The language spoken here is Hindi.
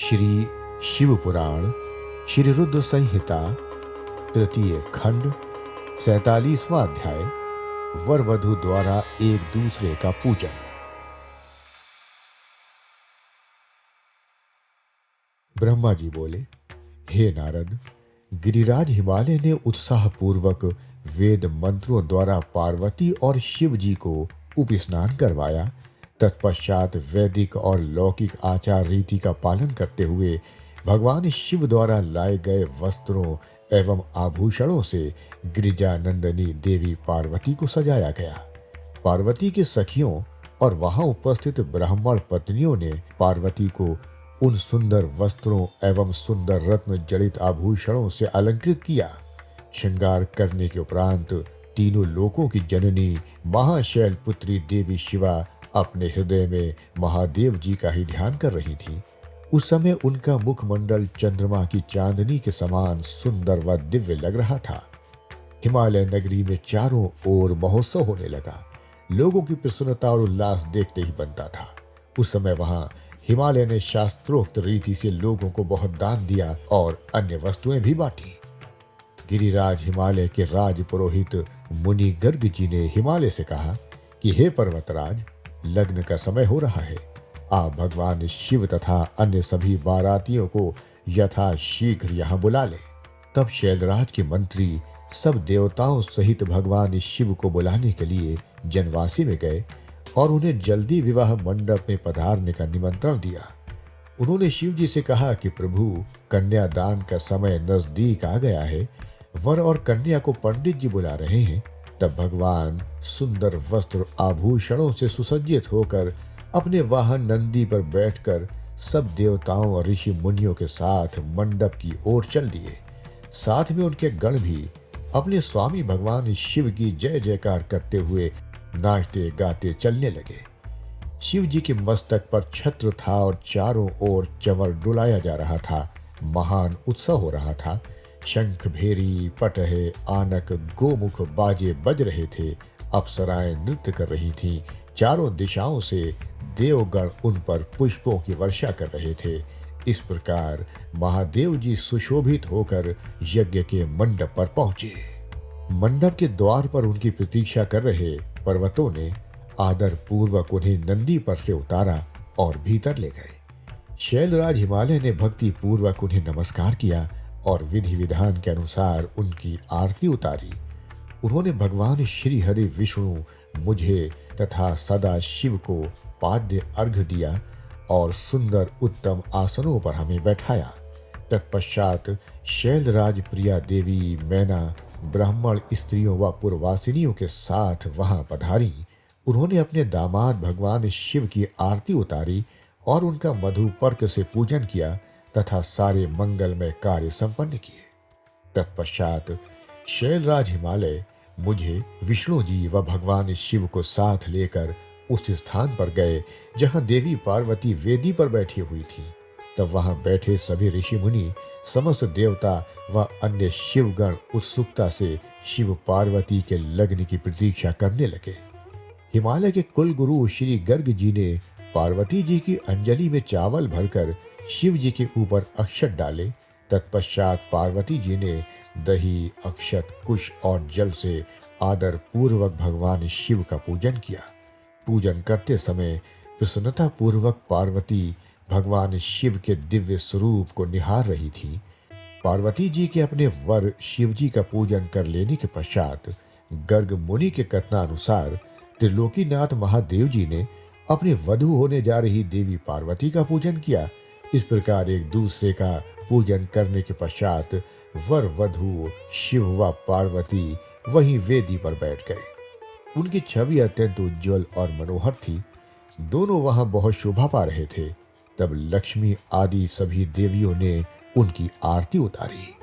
श्री शिव पुराण श्री रुद्र संहिता तृतीय खंड 47वां अध्याय वर वधु द्वारा एक दूसरे का पूजन। ब्रह्मा जी बोले, हे नारद, गिरिराज हिमालय ने उत्साह पूर्वक वेद मंत्रों द्वारा पार्वती और शिव जी को उपस्नान करवाया। तत्पश्चात वैदिक और लौकिक आचार रीति का पालन करते हुए भगवान शिव द्वारा लाए गए वस्त्रों एवं आभूषणों से गिरिजानंदनी देवी पार्वती को सजाया गया। पार्वती के सखियों और वहां उपस्थित ब्राह्मण पत्नियों ने पार्वती को उन सुंदर वस्त्रों एवं सुंदर रत्न जड़ित आभूषणों से अलंकृत किया। श्रृंगार करने के उपरांत तीनों लोकों की जननी महाशैल पुत्री देवी शिवा अपने हृदय में महादेव जी का ही ध्यान कर रही थी। उस समय उनका मुखमंडल चंद्रमा की चांदनी के समान सुंदर व दिव्य लग रहा था। हिमालय नगरी में चारों ओर महोत्सव होने लगा। लोगों की प्रसन्नता और उल्लास देखते ही बनता था। उस समय वहां हिमालय ने शास्त्रोक्त रीति से लोगों को बहुत दान दिया और अन्य वस्तुएं भी बांटी। गिरिराज हिमालय के राज पुरोहित मुनि गर्ग जी ने हिमालय से कहा कि हे पर्वतराज, लग्न का समय हो रहा है। आप भगवान शिव तथा अन्य सभी बारातियों को यथा शीघ्र यहाँ बुला ले। तब शैलराज के मंत्री सब देवताओं सहित भगवान शिव को बुलाने के लिए जनवासी में गए और उन्हें जल्दी विवाह मंडप में पधारने का निमंत्रण दिया। उन्होंने शिव जी से कहा कि प्रभु, कन्यादान का समय नजदीक आ गया है। वर और कन्या को पंडित जी बुला रहे हैं। तब भगवान सुंदर वस्त्र आभूषणों से सुसज्जित होकर अपने वाहन नंदी पर बैठकर सब देवताओं और ऋषि मुनियों के साथ मंडप की ओर चल दिए। साथ में उनके गण भी अपने स्वामी भगवान शिव की जय जयकार करते हुए नाचते गाते चलने लगे। शिव जी के मस्तक पर छत्र था और चारों ओर चंवर डुलाया जा रहा था। महान उत्सव हो रहा था। शंख, भेरी, पटहे, आनक, गोमुख बाजे बज रहे थे। अप्सराएं नृत्य कर रही थीं। चारों दिशाओं से देवगण उन पर पुष्पों की वर्षा कर रहे थे। इस प्रकार महादेव जी सुशोभित होकर यज्ञ के मंडप पर पहुंचे। मंडप के द्वार पर उनकी प्रतीक्षा कर रहे पर्वतों ने आदर पूर्वक उन्हें नंदी पर से उतारा और भीतर ले गए। शैलराज हिमालय ने भक्ति पूर्वक उन्हें नमस्कार किया और विधि विधान के अनुसार उनकी आरती उतारी। उन्होंने भगवान श्री हरि विष्णु, मुझे तथा सदा शिव को पाद्य अर्घ दिया और सुंदर उत्तम आसनों पर हमें बैठाया। तत्पश्चात शैलराज प्रिया देवी मैना ब्राह्मण स्त्रियों व पुरवासिनियों के साथ वहां पधारी। उन्होंने अपने दामाद भगवान शिव की आरती उतारी और उनका मधुपर्क से पूजन किया तथा सारे मंगलमय कार्य संपन्न किए। तत्पश्चात शैलराज हिमालय मुझे, विष्णु जी व भगवान शिव को साथ लेकर उस स्थान पर गए जहां देवी पार्वती वेदी पर बैठी हुई थी। तब वहां बैठे सभी ऋषि मुनि, समस्त देवता व अन्य शिवगण उत्सुकता से शिव पार्वती के लग्न की प्रतीक्षा करने लगे। हिमालय के कुल गुरु श्री गर्ग जी ने पार्वती जी की अंजलि में चावल भरकर शिव जी के ऊपर अक्षत डाले। तत्पश्चात पार्वती जी ने दही, अक्षत, कुश और जल से आदर पूर्वक भगवान शिव का पूजन किया। पूजन करते समय प्रसन्नता पूर्वक पार्वती भगवान शिव के दिव्य स्वरूप को निहार रही थी। पार्वती जी के अपने वर शिव जी का पूजन कर लेने के पश्चात गर्ग मुनि के कथनानुसार त्रिलोकीनाथ महादेव जी ने अपनी वधू होने जा रही देवी पार्वती का पूजन किया। इस प्रकार एक दूसरे का पूजन करने के पश्चात वर वधू शिव व पार्वती वहीं वेदी पर बैठ गए। उनकी छवि अत्यंत उज्जवल और मनोहर थी। दोनों वहां बहुत शोभा पा रहे थे। तब लक्ष्मी आदि सभी देवियों ने उनकी आरती उतारी।